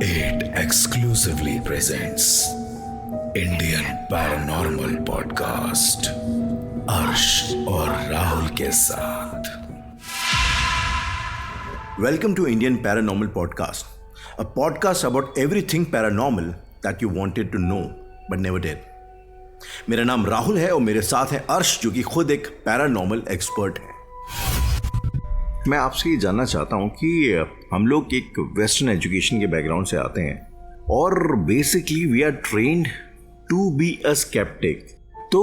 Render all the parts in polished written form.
It exclusively presents Indian Paranormal Podcast अर्श और राहुल के साथ। Welcome to Indian Paranormal Podcast, a podcast about everything paranormal that you wanted to know but never did. मेरा नाम राहुल है और मेरे साथ है अर्श, जो कि खुद एक पैरानॉर्मल एक्सपर्ट है। मैं आपसे ये जानना चाहता हूँ कि हम लोग एक वेस्टर्न एजुकेशन के बैकग्राउंड से आते हैं और basically we are trained to be a sceptic. तो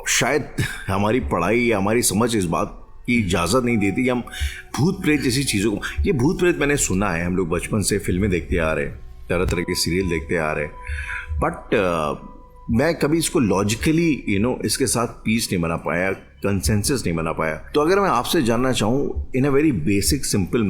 शायद हमारी पढ़ाई या हमारी समझ इस बात की इजाज़त नहीं देती कि हम भूत प्रेत जैसी चीज़ों को, ये भूत प्रेत मैंने सुना है, हम लोग बचपन से फिल्में देखते आ रहे हैं, तरह तरह के सीरियल देखते आ रहे हैं, बट मैं कभी इसको लॉजिकली इसके साथ पीस नहीं बना पाया, कंसेंसस नहीं बना पाया। तो अगर मैं आपसे जानना चाहूँ in a very basic simple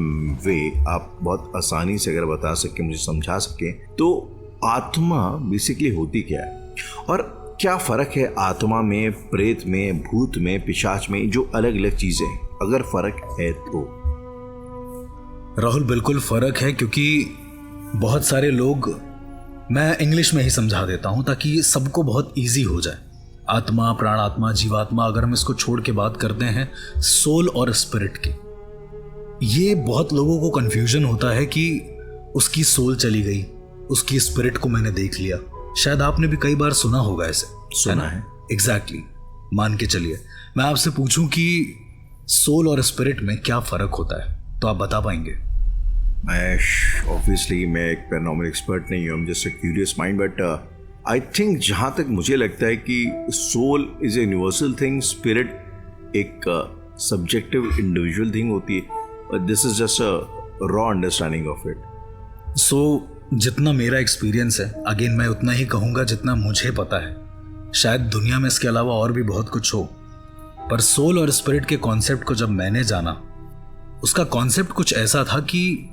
way, आप बहुत आसानी से अगर बता सकें, मुझे समझा सकें, तो आत्मा बेसिकली होती क्या है और क्या फ़र्क है आत्मा में, प्रेत में, भूत में, पिशाच में, जो अलग अलग चीज़ें हैं, अगर फ़र्क है तो? राहुल, बिल्कुल फ़र्क है, क्योंकि बहुत सारे लोग, मैं इंग्लिश में ही समझा देता हूँ ताकि सबको बहुत इजी हो जाए। आत्मा, प्राणात्मा, जीवात्मा, अगर हम इसको छोड़ के बात करते हैं सोल और स्पिरिट की, ये बहुत लोगों को कन्फ्यूजन होता है कि उसकी सोल चली गई, उसकी स्पिरिट को मैंने देख लिया। शायद आपने भी कई बार सुना होगा ऐसे। सुना है, एग्जैक्टली। मान के चलिए मैं आपसे पूछूं कि सोल और स्पिरिट में क्या फ़र्क होता है, तो आप बता पाएंगे? ऑब्वियसली मैं एक पैरानॉर्मल एक्सपर्ट नहीं हूँ, I am just a curious mind, but I think जहाँ तक मुझे लगता है कि soul is a universal thing, spirit एक सब्जेक्टिव इंडिविजुअल थिंग होती है। This is just a raw understanding of it. So जितना मेरा एक्सपीरियंस है, अगेन मैं उतना ही कहूँगा जितना मुझे पता है। शायद दुनिया में इसके अलावा और भी बहुत कुछ हो, पर सोल और स्पिरिट के कॉन्सेप्ट को जब मैंने जाना, उसका कॉन्सेप्ट कुछ ऐसा था कि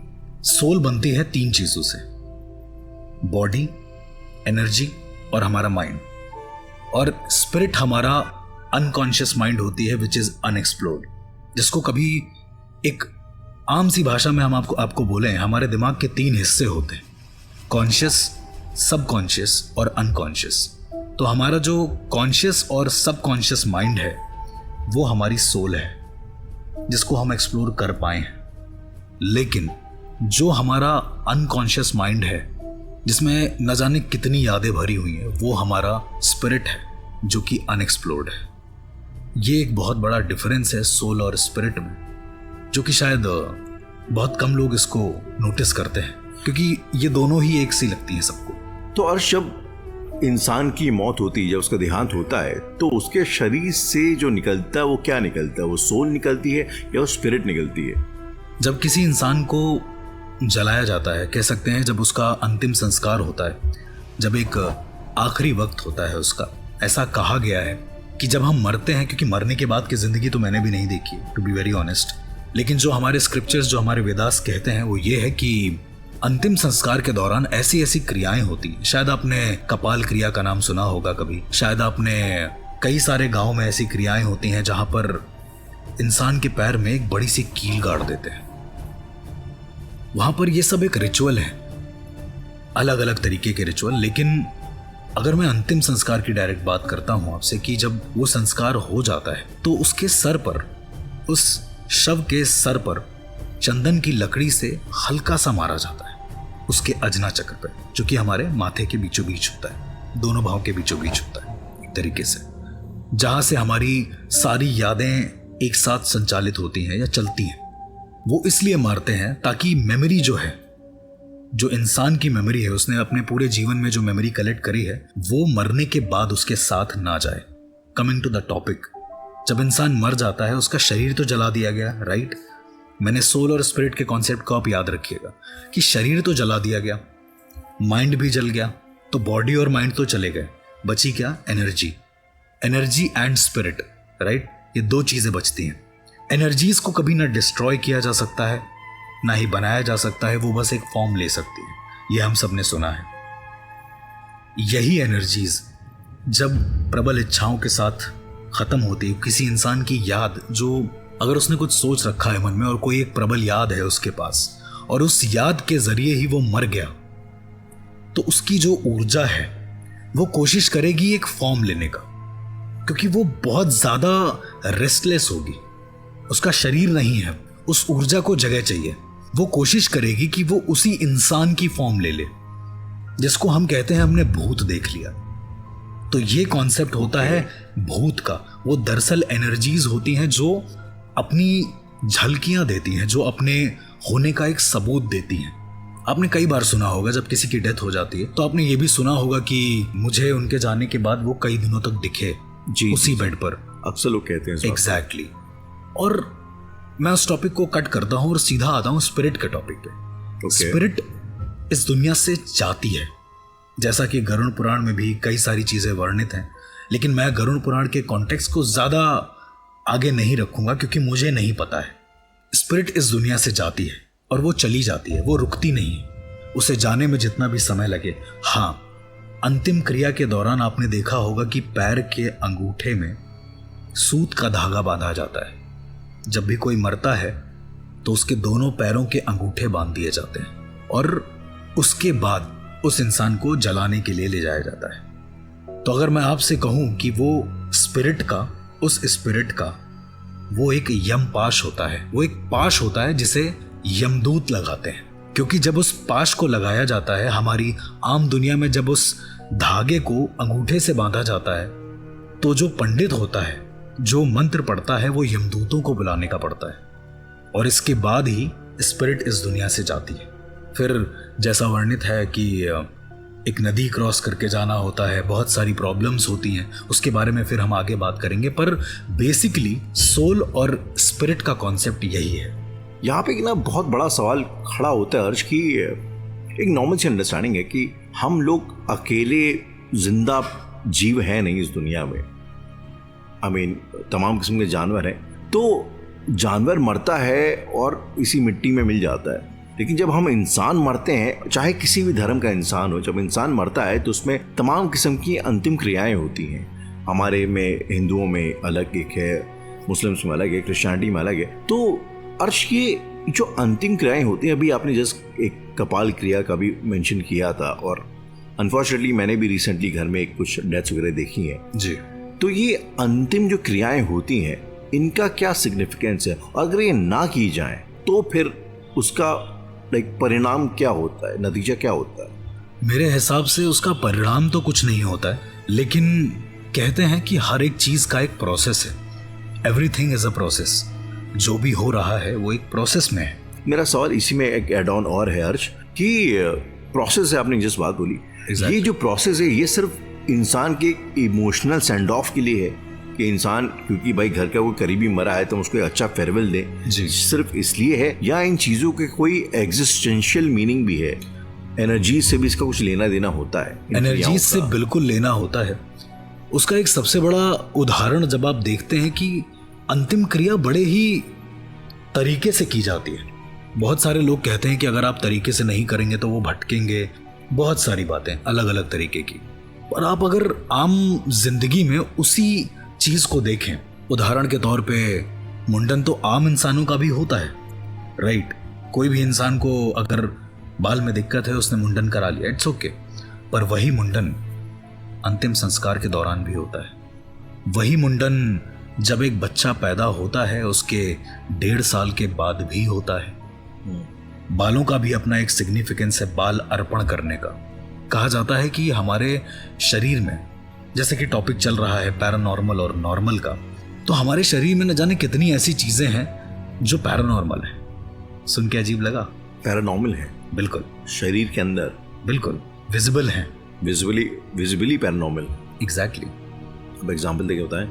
सोल बनती है 3 चीज़ों से: बॉडी, एनर्जी और हमारा माइंड। और स्पिरिट हमारा अनकॉन्शियस माइंड होती है, विच इज़ अनएक्सप्लोर्ड, जिसको कभी एक आम सी भाषा में हम आपको बोलें, हमारे दिमाग के 3 हिस्से होते हैं: कॉन्शियस, सबकॉन्शियस और अनकॉन्शियस। तो हमारा जो कॉन्शियस और सबकॉन्शियस माइंड है वो हमारी सोल है, जिसको हम एक्सप्लोर कर पाए हैं। लेकिन जो हमारा अनकॉन्शियस माइंड है, जिसमें न जाने कितनी यादें भरी हुई हैं, वो हमारा स्पिरिट है, जो कि अनएक्सप्लोर्ड है। ये एक बहुत बड़ा डिफरेंस है सोल और स्पिरिट में, जो कि शायद बहुत कम लोग इसको नोटिस करते हैं, क्योंकि ये दोनों ही एक सी लगती हैं सबको। तो अर्श, जब इंसान की मौत होती है, जब उसका देहांत होता है, तो उसके शरीर से जो निकलता है वो क्या निकलता है? वो सोल निकलती है या वो स्पिरिट निकलती है? जब किसी इंसान को जलाया जाता है, कह सकते हैं जब उसका अंतिम संस्कार होता है, जब एक आखिरी वक्त होता है उसका, ऐसा कहा गया है कि जब हम मरते हैं, क्योंकि मरने के बाद की ज़िंदगी तो मैंने भी नहीं देखी, टू बी वेरी ऑनेस्ट, लेकिन जो हमारे स्क्रिप्चर्स, जो हमारे वेदास कहते हैं, वो ये है कि अंतिम संस्कार के दौरान ऐसी ऐसी क्रियाएं होती हैं। शायद आपने कपाल क्रिया का नाम सुना होगा कभी, शायद आपने कई सारे गाँव में ऐसी क्रियाएं होती हैं जहाँ पर इंसान के पैर में एक बड़ी सी कील गाड़ देते हैं। वहाँ पर ये सब एक रिचुअल है, अलग अलग तरीके के रिचुअल। लेकिन अगर मैं अंतिम संस्कार की डायरेक्ट बात करता हूँ आपसे, कि जब वो संस्कार हो जाता है तो उसके सर पर, उस शव के सर पर चंदन की लकड़ी से हल्का सा मारा जाता है, उसके अजना चक्र पर, जो कि हमारे माथे के बीचों बीच होता है, दोनों भाव के बीचों बीच होता है एक तरीके से, जहाँ से हमारी सारी यादें एक साथ संचालित होती हैं या चलती हैं। वो इसलिए मारते हैं ताकि मेमोरी जो है, जो इंसान की मेमोरी है, उसने अपने पूरे जीवन में जो मेमोरी कलेक्ट करी है, वो मरने के बाद उसके साथ ना जाए। कमिंग टू द टॉपिक, जब इंसान मर जाता है, उसका शरीर तो जला दिया गया, राइट? मैंने सोल और स्पिरिट के कॉन्सेप्ट को आप याद रखिएगा कि शरीर तो जला दिया गया, माइंड भी जल गया, तो बॉडी और माइंड तो चले गए, बची क्या? Energy. Energy and spirit, right? ये 2 चीज़ें बचती हैं। एनर्जीज को कभी ना डिस्ट्रॉय किया जा सकता है, ना ही बनाया जा सकता है, वो बस एक फॉर्म ले सकती है, ये हम सब ने सुना है। यही एनर्जीज जब प्रबल इच्छाओं के साथ ख़त्म होती है, किसी इंसान की याद, जो अगर उसने कुछ सोच रखा है मन में और कोई एक प्रबल याद है उसके पास, और उस याद के जरिए ही वो मर गया, तो उसकी जो ऊर्जा है वो कोशिश करेगी एक फॉर्म लेने का, क्योंकि वो बहुत ज्यादा रेस्टलेस होगी, उसका शरीर नहीं है, उस ऊर्जा को जगह चाहिए। वो कोशिश करेगी कि वो उसी इंसान की फॉर्म ले ले, जिसको हम कहते हैं हमने भूत देख लिया। तो ये कॉन्सेप्ट होता है भूत का। वो दरअसल एनर्जीज होती हैं जो अपनी झलकियां देती हैं, जो अपने होने का एक सबूत देती हैं। आपने कई बार सुना होगा जब किसी की डेथ हो जाती है तो आपने ये भी सुना होगा कि मुझे उनके जाने के बाद वो कई दिनों तक दिखे जी, उसी बेड पर। अक्सर लोग कहते हैं एग्जैक्टली। और मैं उस टॉपिक को कट करता हूं और सीधा आता हूं स्पिरिट के टॉपिक पे। स्पिरिट इस दुनिया से जाती है, जैसा कि गरुड़ पुराण में भी कई सारी चीजें वर्णित हैं, लेकिन मैं गरुड़ पुराण के कॉन्टेक्स्ट को ज्यादा आगे नहीं रखूंगा क्योंकि मुझे नहीं पता है। स्पिरिट इस दुनिया से जाती है और वो चली जाती है, वो रुकती नहीं है, उसे जाने में जितना भी समय लगे। हाँ, अंतिम क्रिया के दौरान आपने देखा होगा कि पैर के अंगूठे में सूत का धागा बांधा जाता है। जब भी कोई मरता है तो उसके दोनों पैरों के अंगूठे बांध दिए जाते हैं और उसके बाद उस इंसान को जलाने के लिए ले जाया जाता है। तो अगर मैं आपसे कहूं कि वो स्पिरिट का, उस स्पिरिट का वो एक यम पाश होता है, वो एक पाश होता है जिसे यमदूत लगाते हैं, क्योंकि जब उस पाश को लगाया जाता है, हमारी आम दुनिया में जब उस धागे को अंगूठे से बांधा जाता है तो जो पंडित होता है, जो मंत्र पढ़ता है, वो यमदूतों को बुलाने का पड़ता है और इसके बाद ही स्पिरिट इस दुनिया से जाती है। फिर जैसा वर्णित है कि एक नदी क्रॉस करके जाना होता है, बहुत सारी प्रॉब्लम्स होती हैं, उसके बारे में फिर हम आगे बात करेंगे। पर बेसिकली सोल और स्पिरिट का कॉन्सेप्ट यही है। यहाँ पे ना बहुत बड़ा सवाल खड़ा होता है हर्ष की, एक नॉर्मल सी अंडरस्टैंडिंग है कि हम लोग अकेले जिंदा जीव हैं नहीं इस दुनिया में। तमाम किस्म के जानवर हैं, तो जानवर मरता है और इसी मिट्टी में मिल जाता है, लेकिन जब हम इंसान मरते हैं, चाहे किसी भी धर्म का इंसान हो, जब इंसान मरता है तो उसमें तमाम किस्म की अंतिम क्रियाएं होती हैं। हमारे में हिंदुओं में अलग एक है, मुस्लिम्स में अलग है, क्रिश्चियनिटी में अलग है। तो अर्श ये जो अंतिम क्रियाएं होती हैं, अभी आपने जस्ट एक कपाल क्रिया का भी मेंशन किया था और अनफॉर्चुनेटली मैंने भी रिसेंटली घर में कुछ डेथ्स वगैरह देखी हैं जी। तो ये अंतिम जो क्रियाएं होती हैं, इनका क्या सिग्निफिकेंस है? अगर ये ना की जाए तो फिर उसका परिणाम क्या होता है, नतीजा क्या होता है? मेरे हिसाब से उसका परिणाम तो कुछ नहीं होता है, लेकिन कहते हैं कि हर एक चीज का एक प्रोसेस है। Everything is a process. जो भी हो रहा है वो एक प्रोसेस में है। मेरा सवाल इसी में एक एड ऑन और है हर्ष कि प्रोसेस है, आपने जिस बात बोली, ये जो प्रोसेस है ये सिर्फ इंसान के इमोशनल सेंड ऑफ के लिए है कि इंसान, क्योंकि भाई घर का कोई करीबी मरा है तो उसको एक अच्छा फेयरवेल दे, सिर्फ इसलिए है, या इन चीजों के कोई एग्जिस्टेंशियल मीनिंग भी है? एनर्जी से भी इसका कुछ लेना देना होता है? एनर्जी से बिल्कुल लेना होता है। उसका एक सबसे बड़ा उदाहरण जब आप देखते हैं कि अंतिम क्रिया बड़े ही तरीके से की जाती है। बहुत सारे लोग कहते हैं कि अगर आप तरीके से नहीं करेंगे तो वो भटकेंगे, बहुत सारी बातें अलग अलग तरीके की। पर आप अगर आम जिंदगी में उसी चीज को देखें, उदाहरण के तौर पे मुंडन तो आम इंसानों का भी होता है, राइट? कोई भी इंसान को अगर बाल में दिक्कत है, उसने मुंडन करा लिया, इट्स ओके। पर वही मुंडन अंतिम संस्कार के दौरान भी होता है। वही मुंडन जब एक बच्चा पैदा होता है उसके 1.5 साल के बाद भी होता है। बालों का भी अपना एक सिग्निफिकेंस है, बाल अर्पण करने का। कहा जाता है कि हमारे शरीर में, जैसे कि टॉपिक चल रहा है पैरानॉर्मल और नॉर्मल का, तो हमारे शरीर में न जाने कितनी ऐसी चीजें हैं जो पैरानॉर्मल है। सुन के अजीब लगा? पैरानॉर्मल है, बिल्कुल शरीर के अंदर, बिल्कुल विजिबल है, विजिबली पैरानॉर्मल। एग्जैक्टली। अब एग्जांपल देके बताएं,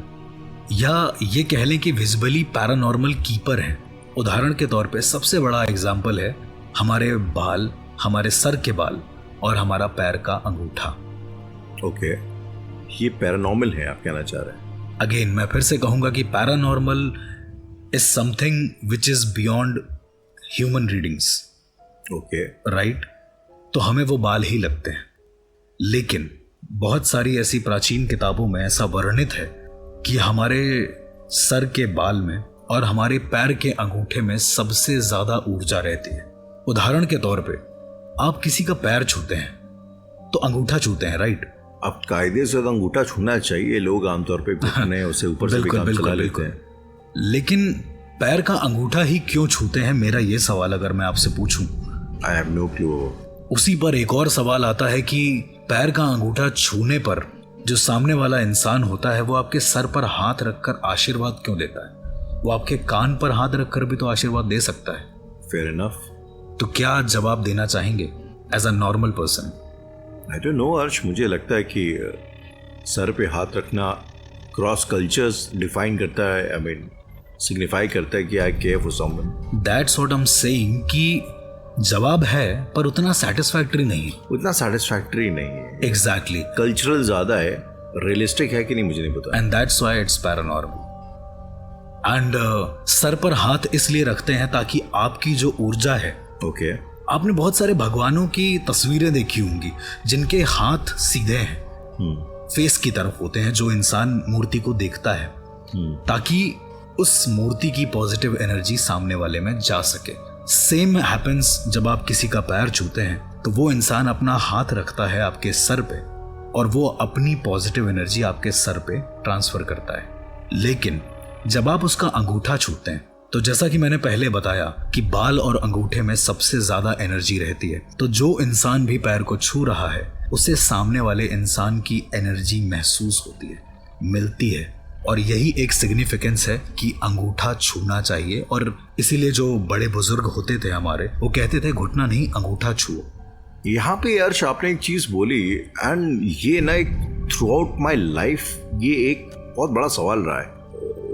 या ये कह लें कि विजिबली पैरानॉर्मल कीपर है। उदाहरण के तौर पे सबसे बड़ा एग्जाम्पल है हमारे बाल, हमारे सर के बाल और हमारा पैर का अंगूठा। ओके, ये पैरानॉर्मल है आप कहना चाह रहे हैं? अगेन मैं फिर से कहूंगा कि paranormal is something which is beyond human readings. Okay, right? तो हमें वो बाल ही लगते हैं, लेकिन बहुत सारी ऐसी प्राचीन किताबों में ऐसा वर्णित है कि हमारे सर के बाल में और हमारे पैर के अंगूठे में सबसे ज्यादा ऊर्जा रहती है। उदाहरण के तौर पे आप किसी का पैर छूते हैं तो अंगूठा छूते हैं, राइट? अब कायदे से तो अंगूठा छूना चाहिए, लोग आमतौर पे घुटने उससे ऊपर से भी काम चला लेते हैं। लेकिन पैर का अंगूठा ही क्यों छूते हैं, मेरा ये सवाल अगर मैं आपसे पूछूं। I have no clue. उसी पर एक और सवाल आता है कि पैर का अंगूठा छूने पर जो सामने वाला इंसान होता है वो आपके सर पर हाथ रखकर आशीर्वाद क्यों देता है? वो आपके कान पर हाथ रखकर भी तो आशीर्वाद दे सकता है। Fair enough. तो क्या जवाब देना चाहेंगे as a normal person? I don't know Arsh, मुझे लगता है कि सर पे हाथ रखना क्रॉस कल्चर्स डिफाइन करता है, आई मीन सिग्निफाई करता है कि I care for someone. That's what I am saying कि जवाब है पर उतना सेटिस्फैक्टरी नहीं है। उतना सेटिस्फैक्टरी नहीं है। एग्जैक्टली। कल्चरल ज्यादा है, रियलिस्टिक है कि नहीं मुझे नहीं पता। And that's why it's paranormal. And sir पर हाथ इसलिए रखते हैं ताकि आपकी जो ऊर्जा है, ओके आपने बहुत सारे भगवानों की तस्वीरें देखी होंगी जिनके हाथ सीधे हैं, फेस की तरफ होते हैं, जो इंसान मूर्ति को देखता है ताकि उस मूर्ति की पॉजिटिव एनर्जी सामने वाले में जा सके। सेम हैपेंस जब आप किसी का पैर छूते हैं तो वो इंसान अपना हाथ रखता है आपके सर पे और वो अपनी पॉजिटिव एनर्जी आपके सर पे ट्रांसफर करता है। लेकिन जब आप उसका अंगूठा छूते हैं तो जैसा कि मैंने पहले बताया कि बाल और अंगूठे में सबसे ज्यादा एनर्जी रहती है, तो जो इंसान भी पैर को छू रहा है उसे सामने वाले इंसान की एनर्जी महसूस होती है, मिलती है। और यही एक सिग्निफिकेंस है कि अंगूठा छूना चाहिए। और इसीलिए जो बड़े बुजुर्ग होते थे हमारे, वो कहते थे घुटना नहीं अंगूठा छुओ। यहाँ पे अर्श आपने एक चीज बोली, एंड ये ना एक थ्रू आउट माई लाइफ ये एक बहुत बड़ा सवाल रहा है।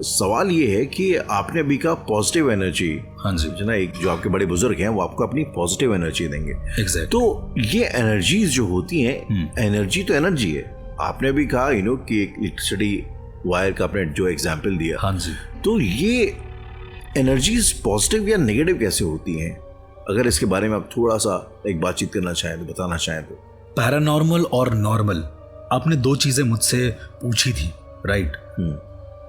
सवाल ये है कि आपने अभी कहा पॉजिटिव एनर्जी। हाँ जी। जो ना एक जो आपके बड़े बुजुर्ग हैं वो आपको अपनी पॉजिटिव एनर्जी देंगे। Exactly. तो ये एनर्जीज जो होती हैं, एनर्जी तो एनर्जी है। आपने भी कहा कि एक इलेक्ट्रिसिटी वायर का आपने जो एग्जाम्पल दिया, हाँ जी। तो ये एनर्जीज पॉजिटिव या नेगेटिव कैसे होती हैं? अगर इसके बारे में आप थोड़ा सा एक बातचीत करना चाहें तो बताना चाहें तो। पैरानॉर्मल और नॉर्मल, आपने दो चीजें मुझसे पूछी थी, राइट?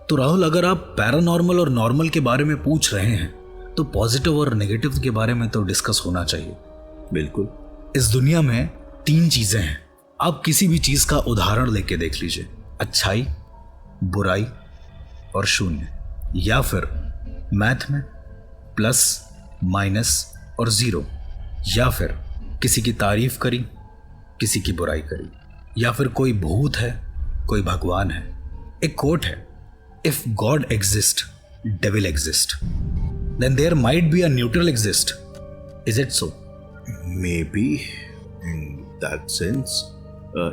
तो राहुल, अगर आप पैरानॉर्मल और नॉर्मल के बारे में पूछ रहे हैं तो पॉजिटिव और नेगेटिव के बारे में तो डिस्कस होना चाहिए। बिल्कुल। इस दुनिया में तीन चीजें हैं, आप किसी भी चीज का उदाहरण लेके देख लीजिए, अच्छाई, बुराई और शून्य, या फिर मैथ में प्लस, माइनस और जीरो, या फिर किसी की तारीफ करी, किसी की बुराई करी, या फिर कोई भूत है, कोई भगवान है। एक कोट है, if god exist devil exist, then there might be a neutral exist. Is it so? Maybe in that sense.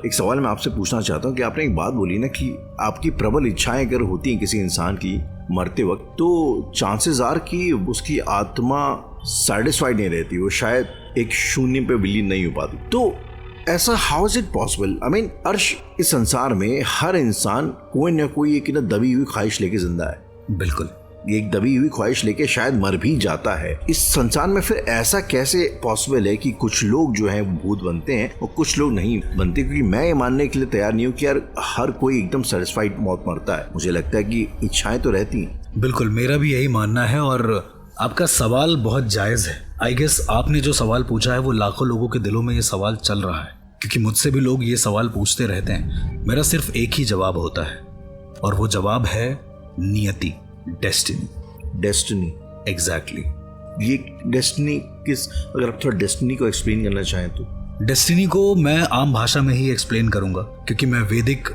एक सवाल मैं आपसे पूछना चाहता हूँ कि आपने एक बात बोली ना कि आपकी प्रबल इच्छाएं अगर होती हैं किसी इंसान की मरते वक्त, तो चांसेस आर कि उसकी आत्मा सेटिस्फाइड नहीं रहती, वो शायद एक शून्य पे विलीन नहीं हो पाती। तो ऐसा how is it possible? I mean अर्श, इस संसार में हर इंसान कोई ना कोई एक दबी हुई ख्वाहिश लेके जिंदा है। बिल्कुल। एक दबी हुई ख्वाहिश लेके शायद मर भी जाता है। इस संसार में फिर ऐसा कैसे पॉसिबल है कि कुछ लोग जो हैं वो भूत बनते हैं और कुछ लोग नहीं बनते? क्योंकि मैं ये मानने के लिए तैयार नहीं हूँ कि यार हर कोई एकदम सेटिस्फाइड मौत मरता है। मुझे लगता है कि इच्छाएं तो रहती हैं। बिल्कुल, मेरा भी यही मानना है और आपका सवाल बहुत जायज है। आई गेस आपने जो सवाल पूछा है वो लाखों लोगों के दिलों में ये सवाल चल रहा है, क्योंकि मुझसे भी लोग ये सवाल पूछते रहते हैं। मेरा सिर्फ एक ही जवाब होता है और वो जवाब है नियति, डेस्टिनी। Destiny, exactly. ये डेस्टिनी किस, अगर आप थोड़ा डेस्टिनी को एक्सप्लेन करना चाहें तो? डेस्टिनी को मैं आम भाषा में ही एक्सप्लेन करूंगा, क्योंकि मैं वैदिक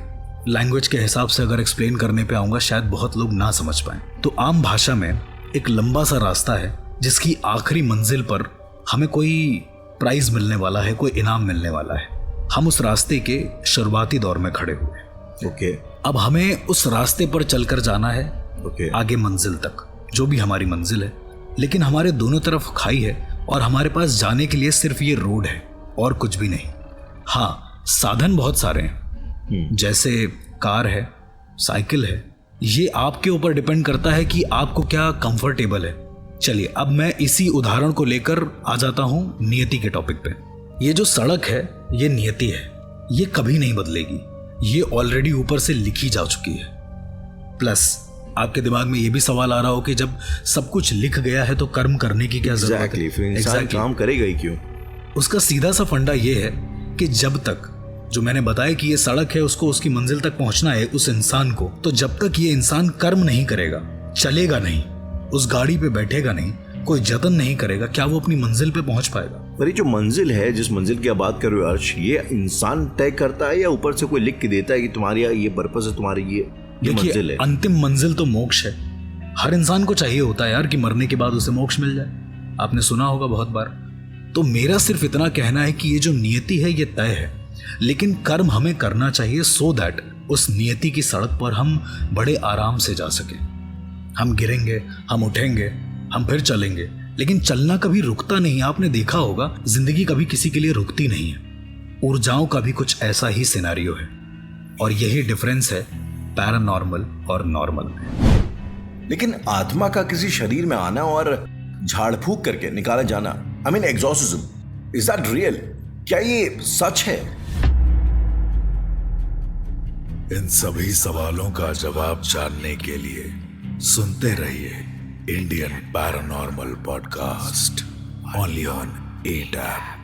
लैंग्वेज के हिसाब से अगर एक्सप्लेन करने पे आऊंगा शायद बहुत लोग ना समझ पाएं। तो आम भाषा में एक लंबा सा रास्ता है जिसकी आखिरी मंजिल पर हमें कोई प्राइज मिलने वाला है, कोई इनाम मिलने वाला है। हम उस रास्ते के शुरुआती दौर में खड़े हुए। ओके। अब हमें उस रास्ते पर चलकर जाना है ओके। आगे मंजिल तक, जो भी हमारी मंजिल है। लेकिन हमारे दोनों तरफ खाई है और हमारे पास जाने के लिए सिर्फ ये रोड है और कुछ भी नहीं। हाँ, साधन बहुत सारे हैं, जैसे कार है, साइकिल है। ये आपके ऊपर डिपेंड करता है कि आपको क्या कंफर्टेबल है। चलिए, अब मैं इसी उदाहरण को लेकर आ जाता हूं नियति के टॉपिक पे। ये जो सड़क है ये नियति है, ये कभी नहीं बदलेगी, ये ऑलरेडी ऊपर से लिखी जा चुकी है। प्लस आपके दिमाग में ये भी सवाल आ रहा हो कि जब सब कुछ लिख गया है तो कर्म करने की क्या जरूरत है? फिर इंसान काम करेगा ही क्यों? उसका सीधा सा फंडा ये है कि जब तक, जो मैंने बताया कि ये सड़क है, उसको उसकी मंजिल तक पहुंचना है उस इंसान को, तो जब तक ये इंसान कर्म नहीं करेगा, चलेगा नहीं, उस गाड़ी पे बैठेगा नहीं, कोई जतन नहीं करेगा, क्या वो अपनी मंजिल पे पहुंच पाएगा? पर ये जो मंजिल है, जिस मंजिल की आप बात कर रहे हो अर्श, ये इंसान तय करता है या ऊपर से कोई लिख के देता है कि तुम्हारी ये पर्पस है, तुम्हारी ये मंजिल है? अंतिम मंजिल तो मोक्ष है। हर इंसान को चाहिए होता है यार कि मरने के बाद उसे मोक्ष मिल जाए, आपने सुना होगा बहुत बार। तो मेरा सिर्फ इतना कहना है कि ये जो नियति है ये तय है, लेकिन कर्म हमें करना चाहिए सो दैट उस नियति की सड़क पर हम बड़े आराम से जा सके। हम गिरेंगे, हम उठेंगे, हम फिर चलेंगे, लेकिन चलना कभी रुकता नहीं। आपने देखा होगा जिंदगी कभी किसी के लिए रुकती नहीं है। ऊर्जाओं का भी कुछ ऐसा ही सिनेरियो है, और यही डिफरेंस है पैरानॉर्मल और नॉर्मल में। लेकिन आत्मा का किसी शरीर में आना और झाड़ फूक करके निकाला जाना, I mean exorcism, is that real? क्या ये सच है? इन सभी सवालों का जवाब जानने के लिए सुनते रहिए Indian paranormal podcast, only on 8 app.